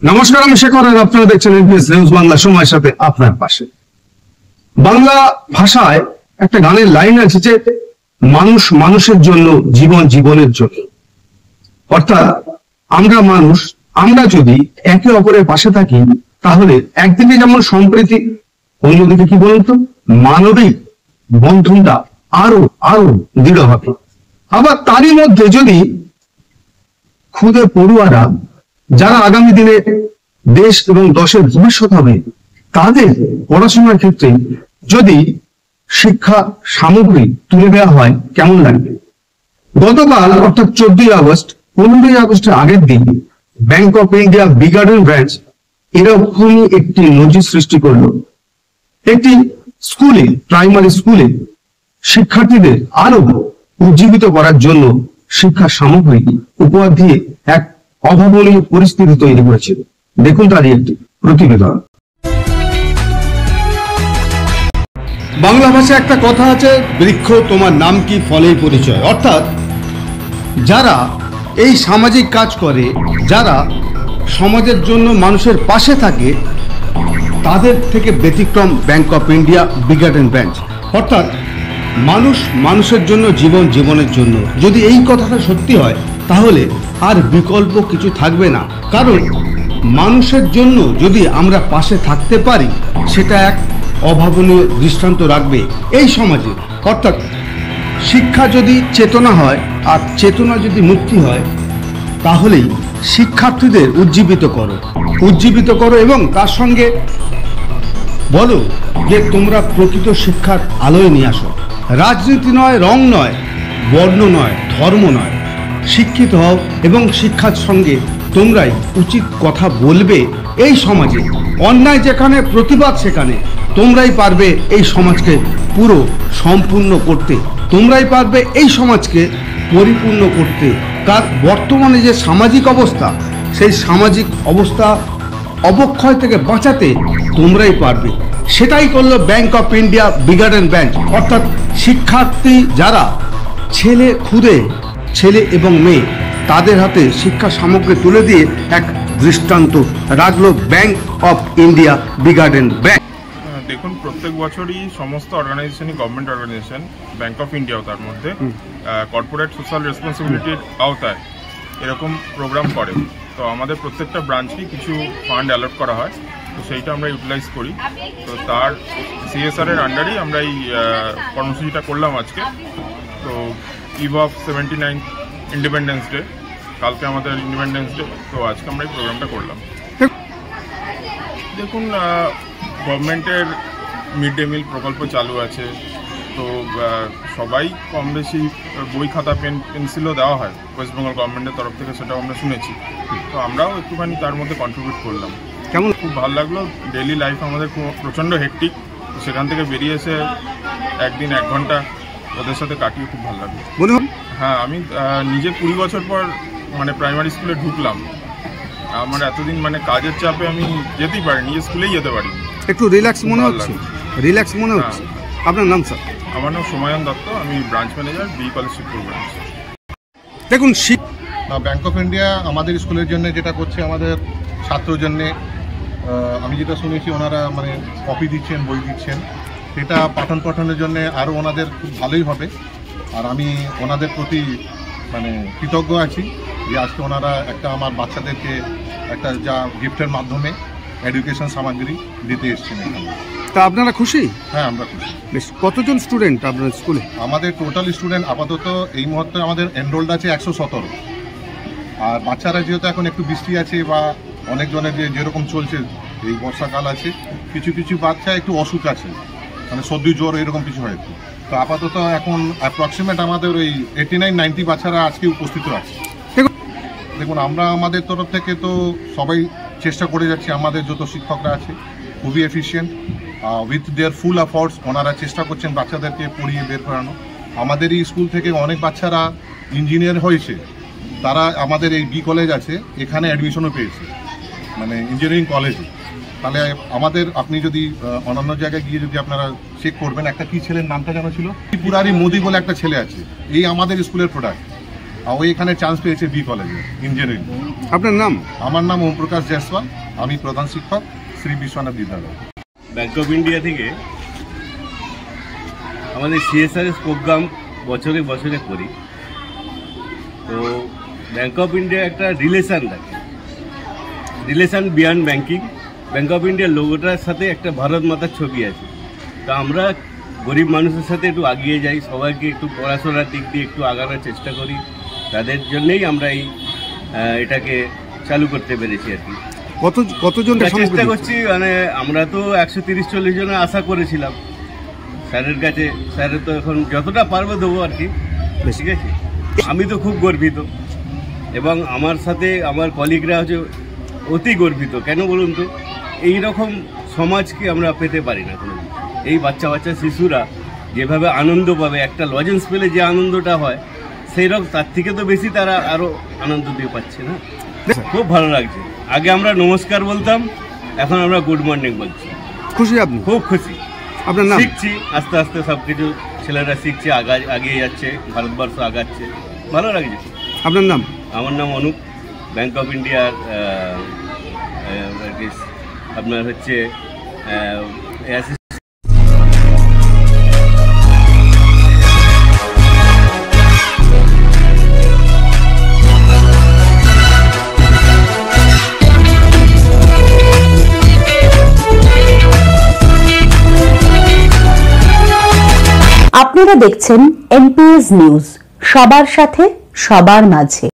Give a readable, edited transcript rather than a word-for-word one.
নমস্কার, আমি শেখর আর আপনারা দেখছেন এনবিএস নিউজ বাংলা, সময়ের সাথে আপনার পাশে। বাংলা ভাষায় একটা গানের লাইন আছে যে মানুষ মানুষের জন্য, জীবন জীবনের জন্য। অর্থাৎ আমরা মানুষ, আমরা যদি একে অপরের পাশে থাকি তাহলে একদিকে যেমন সম্প্রীতি, অন্যদিকে কি বলুন তো মানবিক বন্ধনটা আরো আরো দৃঢ় হবে। আবার তারই মধ্যে যদি খুদে পড়ুয়ারা, যারা আগামী দিনে দেশ এবং দশের ভবিষ্যৎ হবে, তাদের পড়াশোনার ক্ষেত্রে যদি শিক্ষা সামগ্রী তুলে দেওয়া হয় কেমন লাগবে। গতকাল অর্থাৎ 14ই আগস্ট, 15ই আগস্টের আগের দিন ব্যাংক অফ ইন্ডিয়া বিগার্ডেন ব্রাঞ্চ এরকমই একটি নজির সৃষ্টি করলো। একটি স্কুলে, প্রাইমারি স্কুলে শিক্ষার্থীদের আরো উজ্জীবিত করার জন্য শিক্ষা সামগ্রী উপহার দিয়ে এক অভাবনীয় পরিস্থিতি তৈরি করেছিল। দেখুন তারই একটি প্রতিবেদন। বাংলা ভাষায় একটা কথা আছে, বৃক্ষ তোমার নাম কি ফলেই পরিচয়। অর্থাৎ যারা এই সামাজিক কাজ করে, যারা সমাজের জন্য মানুষের পাশে থাকে, তাদের থেকে ব্যতিক্রম ব্যাংক অফ ইন্ডিয়া বিগার্ডেন ব্রাঞ্চ। অর্থাৎ মানুষ মানুষের জন্য, জীবন জীবনের জন্য। যদি এই কথাটা সত্যি হয় তাহলে আর বিকল্প কিছু থাকবে না। কারণ মানুষের জন্য যদি আমরা পাশে থাকতে পারি, সেটা এক অভাবনীয় দৃষ্টান্ত রাখবে এই সমাজে। অর্থাৎ শিক্ষা যদি চেতনা হয় আর চেতনা যদি মুক্তি হয়, তাহলেই শিক্ষার্থীদের উজ্জীবিত করো এবং তার সঙ্গে বলো যে তোমরা প্রকৃত শিক্ষার আলোয় নিয়ে আসো। রাজনীতি নয়, রং নয়, বর্ণ নয়, ধর্ম নয়, শিক্ষিত হও এবং শিক্ষার সঙ্গে তোমরাই উচিত কথা বলবে। এই সমাজে অন্যায় যেখানে, প্রতিবাদ সেখানে, তোমরাই পারবে এই সমাজকে পুরো সম্পূর্ণ করতে, তোমরাই পারবে এই সমাজকে পরিপূর্ণ করতে। কার বর্তমানে যে সামাজিক অবস্থা, সেই সামাজিক অবস্থা অবক্ষয় থেকে বাঁচাতে তোমরাই পারবে। সেটাই করলো ব্যাংক অফ ইন্ডিয়া বিগার্ডেন ব্রাঞ্চ। অর্থাৎ শিক্ষার্থী যারা খুদে ছেলে এবং মেয়ে, তাদের হাতে শিক্ষা সামগ্রী তুলে দিয়ে এক দৃষ্টান্ত রাখলো ব্যাংক অফ ইন্ডিয়া বিগার্ডেন ব্রাঞ্চ। দেখুন, প্রত্যেক বছরই সমস্ত অর্গানাইজেশনই, গভর্নমেন্ট অর্গানাইজেশন, ব্যাংক অফ ইন্ডিয়াও তার মধ্যে, কর্পোরেট সোশ্যাল রেসপন্সিবিলিটির আওতায় এরকম প্রোগ্রাম করে। তো আমাদের প্রত্যেকটা ব্রাঞ্চকেই কিছু ফান্ড অ্যালট করা হয়, তো সেইটা আমরা ইউটিলাইজ করি। তো তার সিএসআর-এর আন্ডারেই আমরা এই কর্মসূচিটা করলাম আজকে। তো ইভ অফ 79 ইন্ডিপেন্ডেন্স ডে, কালকে আমাদের ইন্ডিপেন্ডেন্স ডে, তো আজকে আমরা এই প্রোগ্রামটা করলাম। দেখুন, গভর্নমেন্টের মিড ডে মিল প্রকল্প চালু আছে, তো সবাই কম বেশি বই খাতা পেন্সিলও দেওয়া হয় ওয়েস্ট বেঙ্গল গভর্নমেন্টের তরফ থেকে, সেটাও আমরা শুনেছি। তো আমরাও একটুখানি তার মধ্যে কন্ট্রিবিউট করলাম। কেমন, খুব ভালো লাগলো। ডেইলি লাইফ আমাদের প্রচণ্ড হেক্টিক, সেখান থেকে বেরিয়ে এসে একদিন 1 ঘন্টা ওদের সাথে কাটিয়ে খুব ভালো লাগলো। হ্যাঁ, আমি নিজে 20 বছর পর প্রাইমারি স্কুলে ঢুকলাম। আমার এতদিন কাজের চাপে আমি যেতেই পারিনি, স্কুলেই যেতে পারিনি। একটু রিল্যাক্স মনে হচ্ছে? আপনার নাম স্যার? আমার নাম সোমায়ন দত্ত, আমি branch manager, B college Shibpur branch. দেখুন, ব্যাংক অফ ইন্ডিয়া আমাদের স্কুলের জন্য যেটা করছে, আমাদের ছাত্রর জন্যে, আমি যেটা শুনেছি ওনারা কপি দিচ্ছেন, বই দিচ্ছেন, সেটা পঠনের জন্য আরও ওনাদের খুব ভালোই হবে। আর আমি ওনাদের প্রতি কৃতজ্ঞ আছি যে আজকে ওনারা একটা আমার বাচ্চাদেরকে একটা যা গিফটের মাধ্যমে এডুকেশন সামগ্রী দিতে এসেছেন এখানে। তা আপনারা খুশি? হ্যাঁ, আমরা খুশি। বেশ, কতজন স্টুডেন্ট আপনার স্কুলে? আমাদের টোটাল স্টুডেন্ট আপাতত এই মুহূর্তে আমাদের এনরোল্ড আছে 117। আর বাচ্চারা যেহেতু এখন একটু বৃষ্টি আছে বা অনেকজনের যেরকম চলছে, এই বর্ষাকাল আছে, কিছু কিছু বাচ্চা একটু অসুখ আছে, সর্দি জ্বর এরকম কিছু হয়। তো আপাতত এখন অ্যাপ্রক্সিমেট আমাদের ওই 89-90 বাচ্চারা আজকে উপস্থিত আছে। দেখুন, আমরা আমাদের তরফ থেকে তো সবাই চেষ্টা করে যাচ্ছি, আমাদের যত শিক্ষকরা আছে খুবই efficient, with their full efforts ওনারা চেষ্টা করছেন বাচ্চাদেরকে পড়িয়ে বের করানো। আমাদের এই স্কুল থেকে অনেক বাচ্চারা ইঞ্জিনিয়ার হয়েছে, তারা আমাদের এই বি কলেজ আছে এখানে অ্যাডমিশনও পেয়েছে, ইঞ্জিনিয়ারিং কলেজে। তাহলে আমাদের, আপনি যদি অন্যান্য জায়গায় গিয়ে যদি আপনারা চেক করবেন, একটা কি ছেলের নামটা জানা ছিল, ত্রিপুরারি মোদি বলে একটা ছেলে আছে, এই আমাদের স্কুলের প্রোডাক্ট। আর ওই এখানে চান্স পেয়েছে বি কলেজে ইঞ্জিনিয়ারিং। আপনার নাম? আমার নাম ওম প্রকাশ জয়সওয়াল, আমি প্রধান শিক্ষক শ্রী বিশ্বনাথ বিদ্যালয়। ব্যাংক অফ ইন্ডিয়া থেকে আমাদের সিএসআরএস প্রোগ্রাম বছরে বছরে করি। তো ব্যাংক অফ ইন্ডিয়া একটা রিলেশান রাখে, relation beyond banking. Bank of ইন্ডিয়ার লোগোটার সাথে একটা ভারত মাতার ছবি আছে। তো আমরা গরিব মানুষের সাথে একটু এগিয়ে যাই, সবাইকে একটু পড়াশোনার দিক দিয়ে একটু আগানোর চেষ্টা করি। তাদের জন্যই আমরা এটাকে চালু করতে পেরেছি আর কি। কতজন চেষ্টা করছি, মানে আমরা তো 130-40 জনের আশা করেছিলাম স্যারের কাছে। স্যারের তো এখন যতটা পারবো দেবো আর কি, ঠিক আছে। আমি তো খুব গর্বিত এবং আমার সাথে আমার কলিগরা হচ্ছে অতি গর্বিত। কেন বলুন তো, এই রকম সমাজকে আমরা পেতে পারি না কোনো। এই বাচ্চা বাচ্চা শিশুরা যেভাবে আনন্দ পাবে, একটা লজেন্স পেলে যে আনন্দটা হয়, সেই রকম তার থেকে তো বেশি তারা আরও আনন্দ দিয়ে পাচ্ছে না। খুব ভালো লাগছে। আগে আমরা নমস্কার বলতাম, এখন আমরা গুড মর্নিং বলছি। খুশি আপনি? খুব খুশি। আপনার নাম? শিখছি আস্তে আস্তে, সব কিছু ছেলেরা শিখছে, আগিয়ে যাচ্ছে, ভারতবর্ষ আগাচ্ছে, ভালো লাগছে। আপনার নাম? আমার নাম অনুপ, ব্যাংক অফ ইন্ডিয়ার আপনার হচ্ছে আপনারা দেখছেন এনপিএস নিউজ, সবার সাথে সবার মাঝে।